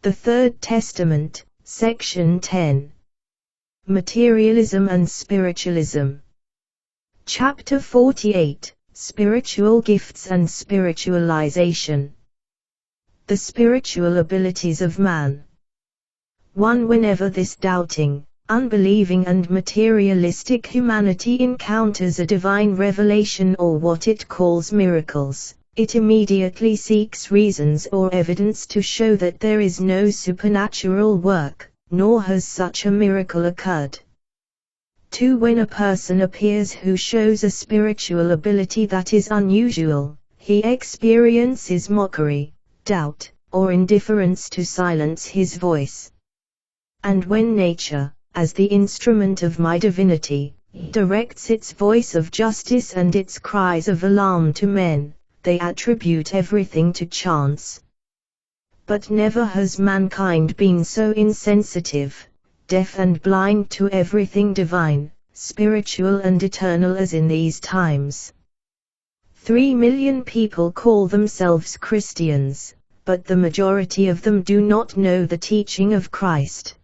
The Third Testament, Section 10. Materialism and Spiritualism. Chapter 48, Spiritual Gifts and Spiritualization. The Spiritual Abilities of Man. 1. Whenever this doubting, unbelieving and materialistic humanity encounters a divine revelation or what it calls miracles, it immediately seeks reasons or evidence to show that there is no supernatural work, nor has such a miracle occurred. 2. When a person appears who shows a spiritual ability that is unusual, he experiences mockery, doubt, or indifference to silence his voice. And when nature, as the instrument of my divinity, directs its voice of justice and its cries of alarm to men, they attribute everything to chance. But never has mankind been so insensitive, deaf and blind to everything divine, spiritual and eternal as in these times. 3 million people call themselves Christians, but the majority of them do not know the teaching of Christ.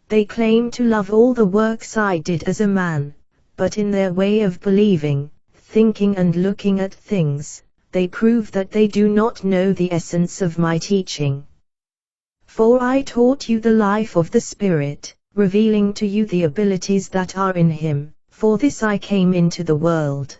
They claim to love all the works I did as a man, but in their way of believing, thinking and looking at things, they prove that they do not know the essence of my teaching. For I taught you the life of the Spirit, revealing to you the abilities that are in Him, for this I came into the world.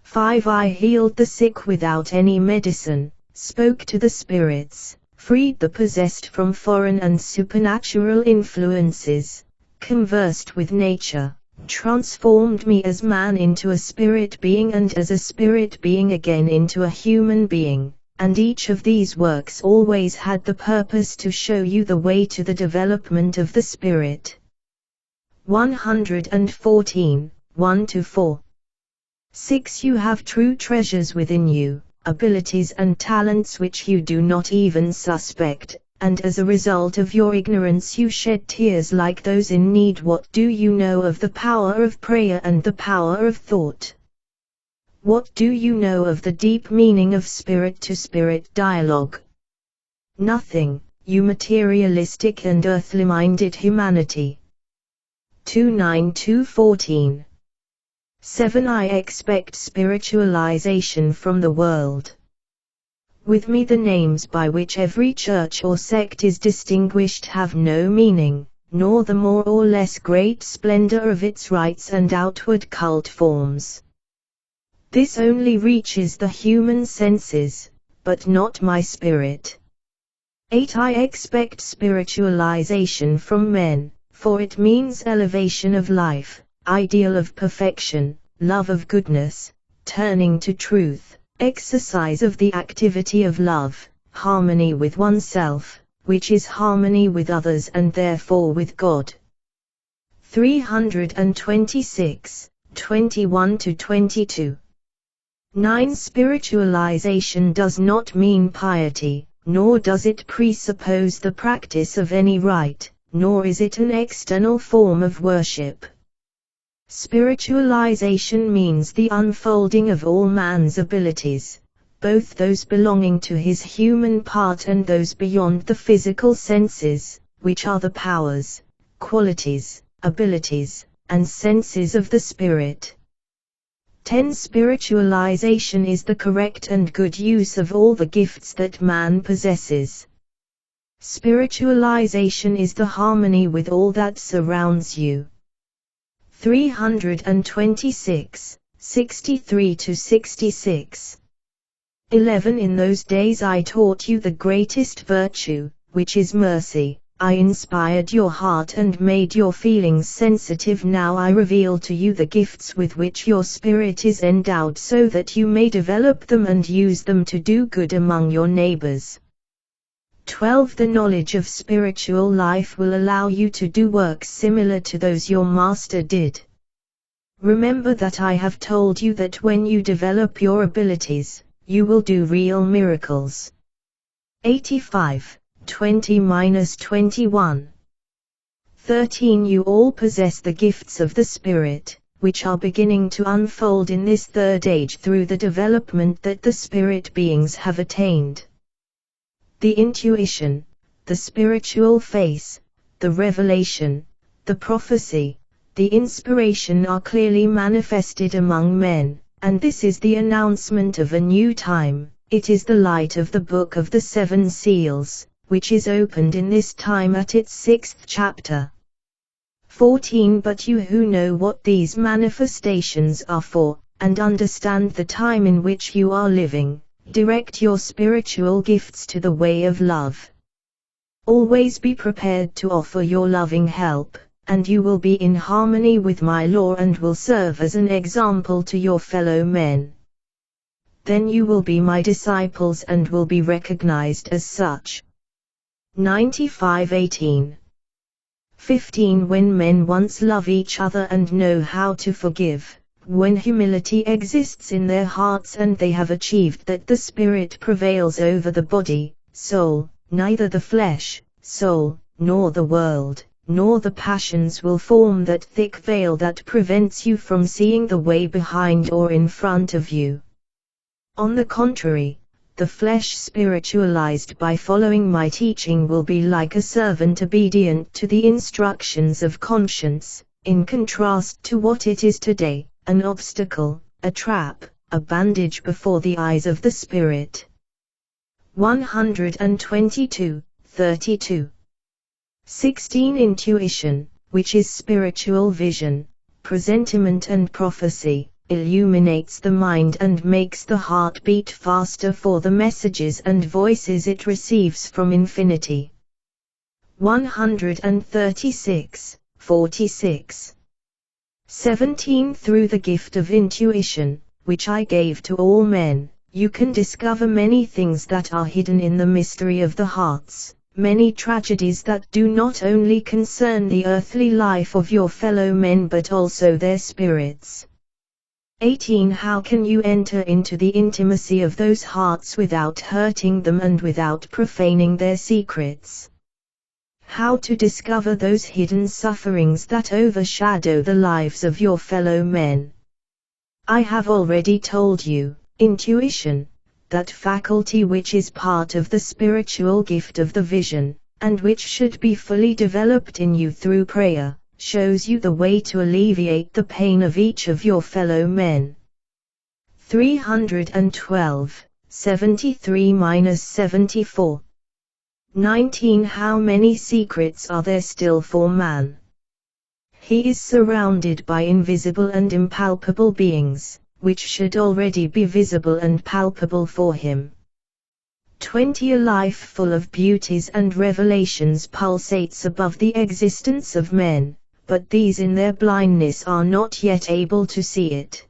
5. I healed the sick without any medicine, spoke to the spirits, freed the possessed from foreign and supernatural influences, conversed with nature, transformed me as man into a spirit being and as a spirit being again into a human being, and each of these works always had the purpose to show you the way to the development of the Spirit. 114, 1-4. 6. You have true treasures within you, abilities and talents which you do not even suspect, and as a result of your ignorance you shed tears like those in need. What do you know of the power of prayer and the power of thought? What do you know of the deep meaning of spirit-to-spirit dialogue? Nothing, you materialistic and earthly-minded humanity. 2:9-14. 7. I expect spiritualization from the world. With me the names by which every church or sect is distinguished have no meaning, nor the more or less great splendor of its rites and outward cult forms. This only reaches the human senses, but not my spirit. 8. I expect spiritualization from men, for it means elevation of life, ideal of perfection, love of goodness, turning to truth, exercise of the activity of love, harmony with oneself, which is harmony with others and therefore with God. 326, 21-22. 9. Spiritualization does not mean piety, nor does it presuppose the practice of any rite, nor is it an external form of worship. Spiritualization means the unfolding of all man's abilities, both those belonging to his human part and those beyond the physical senses, which are the powers, qualities, abilities, and senses of the Spirit. 10. Spiritualization is the correct and good use of all the gifts that man possesses. Spiritualization is the harmony with all that surrounds you. 326, 63-66. 11. In those days I taught you the greatest virtue, which is mercy. I inspired your heart and made your feelings sensitive. Now I reveal to you the gifts with which your spirit is endowed so that you may develop them and use them to do good among your neighbors. 12. The knowledge of spiritual life will allow you to do works similar to those your master did. Remember that I have told you that when you develop your abilities, you will do real miracles. 85, 20-21. 13. You all possess the gifts of the Spirit, which are beginning to unfold in this third age through the development that the spirit beings have attained. The intuition, the spiritual face, the revelation, the prophecy, the inspiration are clearly manifested among men, and this is the announcement of a new time. It is the light of the book of the 7 seals, which is opened in this time at its 6th chapter. 14 But you who know what these manifestations are for, and understand the time in which you are living, direct your spiritual gifts to the way of love. Always be prepared to offer your loving help, and you will be in harmony with my law and will serve as an example to your fellow men. Then you will be my disciples and will be recognized as such. 95:18. 15 When men once love each other and know how to forgive, when humility exists in their hearts and they have achieved that the spirit prevails over the body, soul, neither the flesh, soul, nor the world, nor the passions will form that thick veil that prevents you from seeing the way behind or in front of you. On the contrary, the flesh spiritualized by following my teaching will be like a servant obedient to the instructions of conscience, in contrast to what it is today, an obstacle, a trap, a bandage before the eyes of the spirit. 122:32. 16 Intuition, which is spiritual vision, presentiment and prophecy, illuminates the mind and makes the heart beat faster for the messages and voices it receives from infinity. 136:46. 17 Through the gift of intuition, which I gave to all men, you can discover many things that are hidden in the mystery of the hearts, many tragedies that do not only concern the earthly life of your fellow men but also their spirits. 18 How can you enter into the intimacy of those hearts without hurting them and without profaning their secrets? How to discover those hidden sufferings that overshadow the lives of your fellow men? I have already told you, intuition, that faculty which is part of the spiritual gift of the vision, and which should be fully developed in you through prayer, shows you the way to alleviate the pain of each of your fellow men. 312, 73-74. 19 How many secrets are there still for man? He is surrounded by invisible and impalpable beings, which should already be visible and palpable for him. 20 A life full of beauties and revelations pulsates above the existence of men, but these in their blindness are not yet able to see it.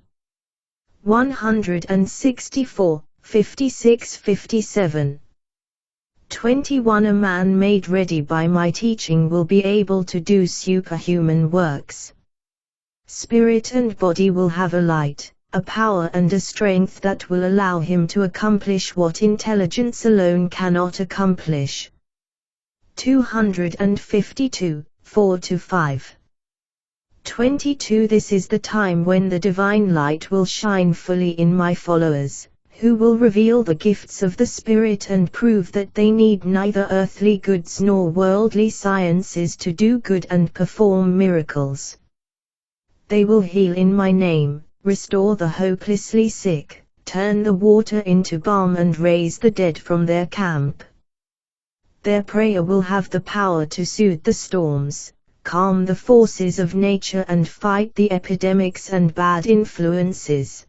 164, 56-57. 21 A man made ready by my teaching will be able to do superhuman works. Spirit and body will have a light, a power and a strength that will allow him to accomplish what intelligence alone cannot accomplish. 252, 4-5. 22 This is the time when the divine light will shine fully in my followers, who will reveal the gifts of the Spirit and prove that they need neither earthly goods nor worldly sciences to do good and perform miracles. They will heal in my name, restore the hopelessly sick, turn the water into balm and raise the dead from their camp. Their prayer will have the power to soothe the storms, calm the forces of nature and fight the epidemics and bad influences.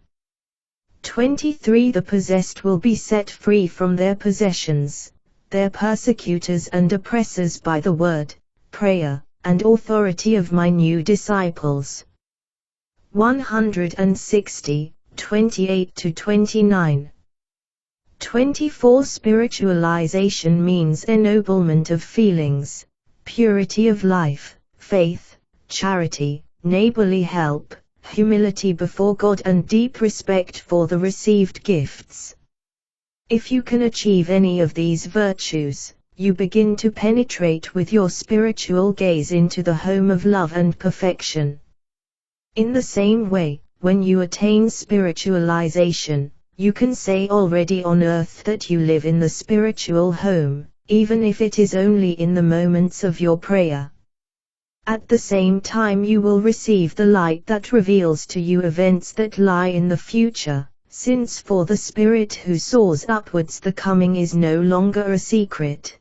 23 The possessed will be set free from their possessions, their persecutors and oppressors by the word, prayer, and authority of my new disciples. 160, 28-29. 24 Spiritualization means ennoblement of feelings, purity of life, faith, charity, neighborly help, humility before God and deep respect for the received gifts. If you can achieve any of these virtues, you begin to penetrate with your spiritual gaze into the home of love and perfection. In the same way, when you attain spiritualization, you can say already on earth that you live in the spiritual home, even if it is only in the moments of your prayer. At the same time you will receive the light that reveals to you events that lie in the future, since for the spirit who soars upwards the coming is no longer a secret.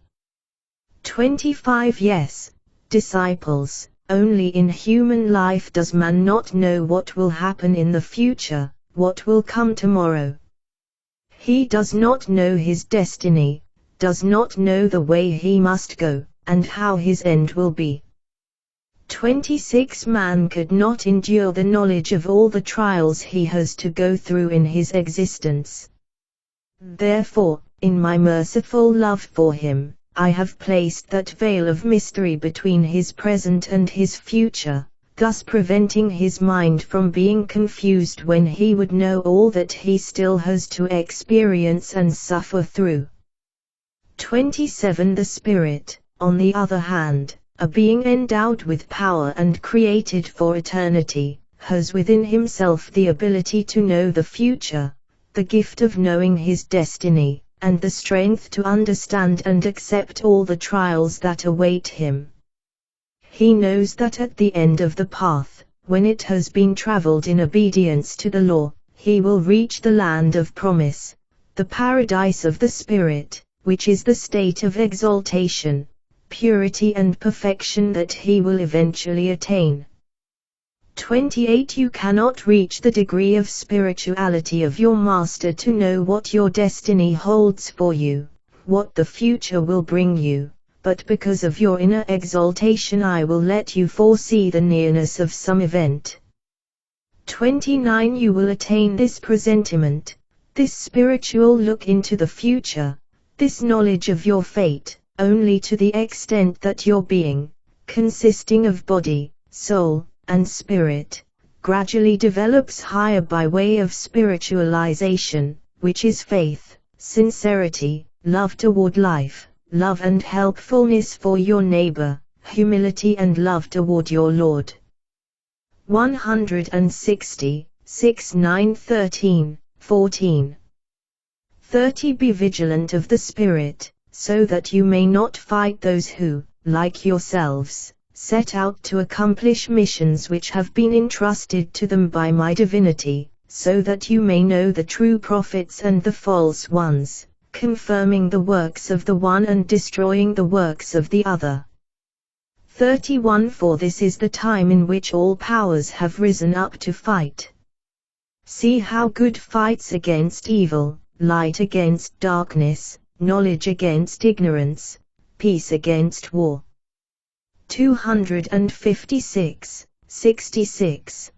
25 Yes, disciples, only in human life does man not know what will happen in the future, what will come tomorrow. He does not know his destiny, does not know the way he must go, and how his end will be. 26 Man could not endure the knowledge of all the trials he has to go through in his existence. Therefore, in my merciful love for him, I have placed that veil of mystery between his present and his future, thus preventing his mind from being confused when he would know all that he still has to experience and suffer through. 27 The Spirit, on the other hand, a being endowed with power and created for eternity, has within himself the ability to know the future, the gift of knowing his destiny, and the strength to understand and accept all the trials that await him. He knows that at the end of the path, when it has been traveled in obedience to the law, he will reach the land of promise, the paradise of the Spirit, which is the state of exaltation, purity and perfection that he will eventually attain. 28 You cannot reach the degree of spirituality of your Master to know what your destiny holds for you, what the future will bring you, but because of your inner exaltation I will let you foresee the nearness of some event. 29 You will attain this presentiment, this spiritual look into the future, this knowledge of your fate, only to the extent that your being, consisting of body, soul, and spirit, gradually develops higher by way of spiritualization, which is faith, sincerity, love toward life, love and helpfulness for your neighbor, humility and love toward your Lord. 160, 6 9 13, 14. 30 Be vigilant of the Spirit, so that you may not fight those who, like yourselves, set out to accomplish missions which have been entrusted to them by my divinity, so that you may know the true prophets and the false ones, confirming the works of the one and destroying the works of the other. 31 For this is the time in which all powers have risen up to fight. See how good fights against evil, light against darkness, knowledge against ignorance, peace against war. 256, 66.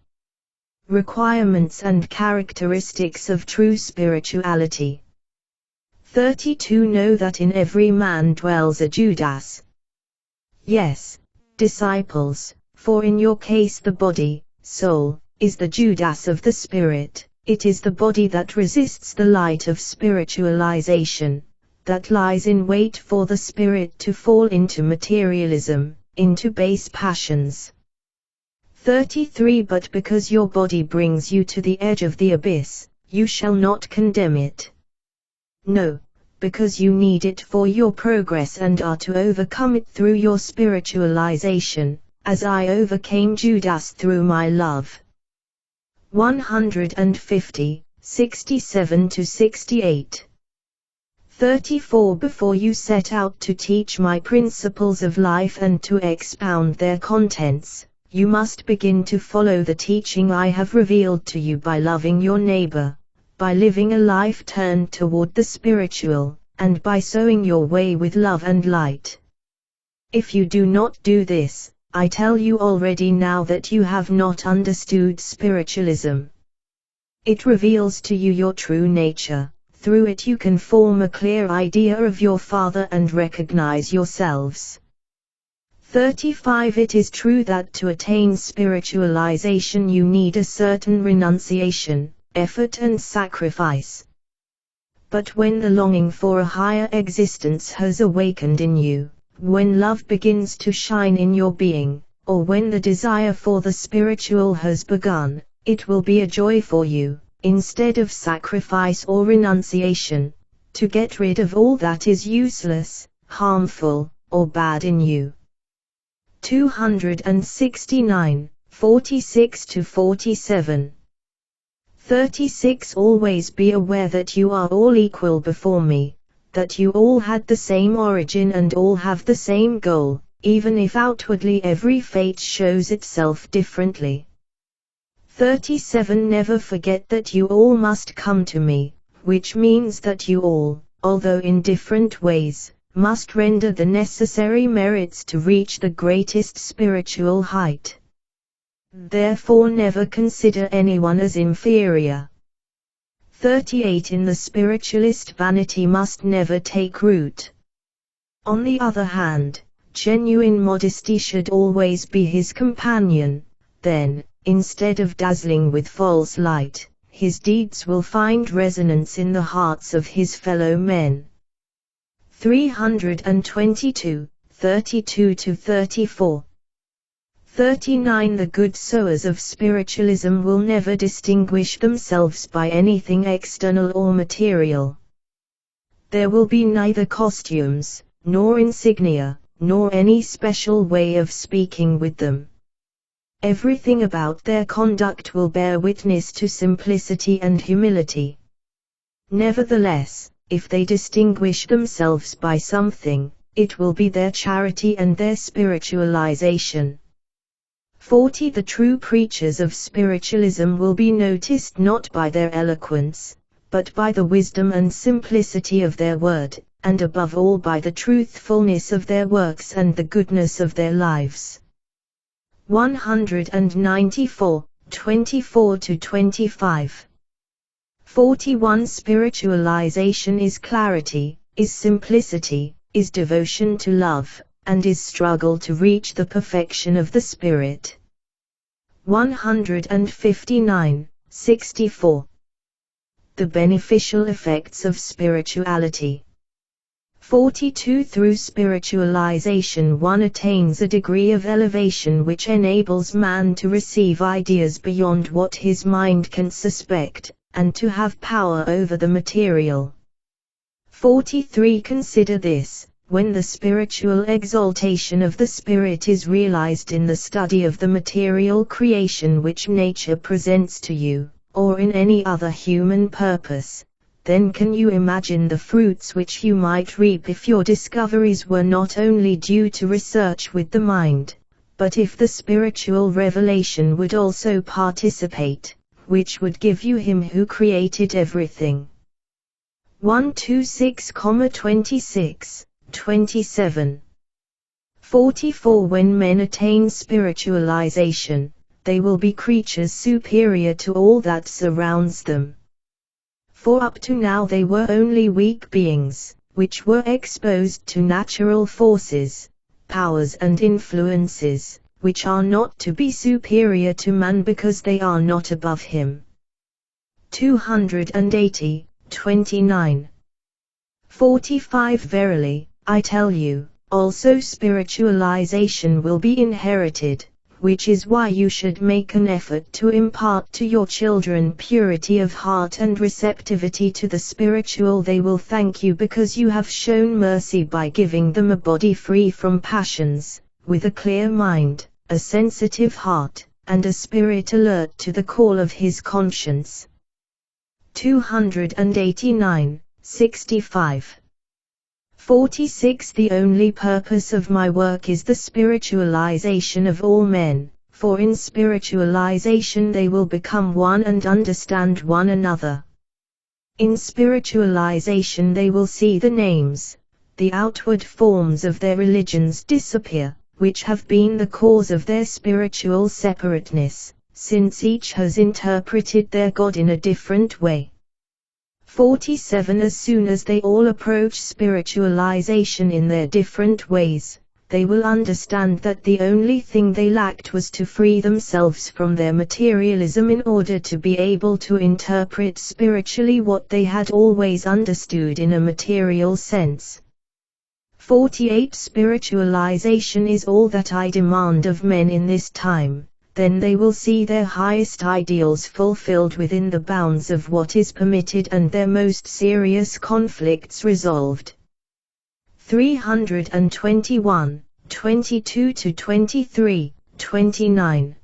Requirements and characteristics of true spirituality. 32 Know that in every man dwells a Judas. Yes, disciples, for in your case the body, soul, is the Judas of the Spirit, it is the body that resists the light of spiritualization, that lies in wait for the Spirit to fall into materialism, into base passions. 33 But because your body brings you to the edge of the abyss, you shall not condemn it. No, because you need it for your progress and are to overcome it through your spiritualization, as I overcame Judas through my love. 150, 67 to 68. 34 Before you set out to teach my principles of life and to expound their contents, you must begin to follow the teaching I have revealed to you by loving your neighbor, by living a life turned toward the spiritual, and by sowing your way with love and light. If you do not do this, I tell you already now that you have not understood spiritualism. It reveals to you your true nature. Through it you can form a clear idea of your Father and recognize yourselves. 35 It is true that to attain spiritualization you need a certain renunciation, effort and sacrifice. But when the longing for a higher existence has awakened in you, when love begins to shine in your being, or when the desire for the spiritual has begun, it will be a joy for you, instead of sacrifice or renunciation, to get rid of all that is useless, harmful, or bad in you. 269, 46-47. 36. Always be aware that you are all equal before me, that you all had the same origin and all have the same goal, even if outwardly every fate shows itself differently. 37. Never forget that you all must come to me, which means that you all, although in different ways, must render the necessary merits to reach the greatest spiritual height. Therefore never consider anyone as inferior. 38. In the spiritualist, vanity must never take root. On the other hand, genuine modesty should always be his companion. Then, instead of dazzling with false light, his deeds will find resonance in the hearts of his fellow men. 322, 32-34. 39. The good sowers of spiritualism will never distinguish themselves by anything external or material. There will be neither costumes, nor insignia, nor any special way of speaking with them. Everything about their conduct will bear witness to simplicity and humility. Nevertheless, if they distinguish themselves by something, it will be their charity and their spiritualization. 40. The true preachers of spiritualism will be noticed not by their eloquence, but by the wisdom and simplicity of their word, and above all by the truthfulness of their works and the goodness of their lives. 194, 24-25. 41. Spiritualization is clarity, is simplicity, is devotion to love, and is struggle to reach the perfection of the Spirit. 159, 64. The beneficial effects of spirituality. 42. Through spiritualization one attains a degree of elevation which enables man to receive ideas beyond what his mind can suspect, and to have power over the material. 43. Consider this: when the spiritual exaltation of the spirit is realized in the study of the material creation which nature presents to you, or in any other human purpose, then can you imagine the fruits which you might reap if your discoveries were not only due to research with the mind, but if the spiritual revelation would also participate, which would give you him who created everything. 126,26, 27. 44. When men attain spiritualization, they will be creatures superior to all that surrounds them. For up to now they were only weak beings, which were exposed to natural forces, powers and influences, which are not to be superior to man because they are not above him. 280, 29. 45. Verily, I tell you, also spiritualization will be inherited, which is why you should make an effort to impart to your children purity of heart and receptivity to the spiritual. They will thank you because you have shown mercy by giving them a body free from passions, with a clear mind, a sensitive heart, and a spirit alert to the call of his conscience. 289, 65. 46. The only purpose of my work is the spiritualization of all men, for in spiritualization they will become one and understand one another. In spiritualization they will see the names, the outward forms of their religions disappear, which have been the cause of their spiritual separateness, since each has interpreted their God in a different way. 47. As soon as they all approach spiritualization in their different ways, they will understand that the only thing they lacked was to free themselves from their materialism in order to be able to interpret spiritually what they had always understood in a material sense. 48. Spiritualization is all that I demand of men in this time. Then they will see their highest ideals fulfilled within the bounds of what is permitted and their most serious conflicts resolved. 321, 22 to 23, 29.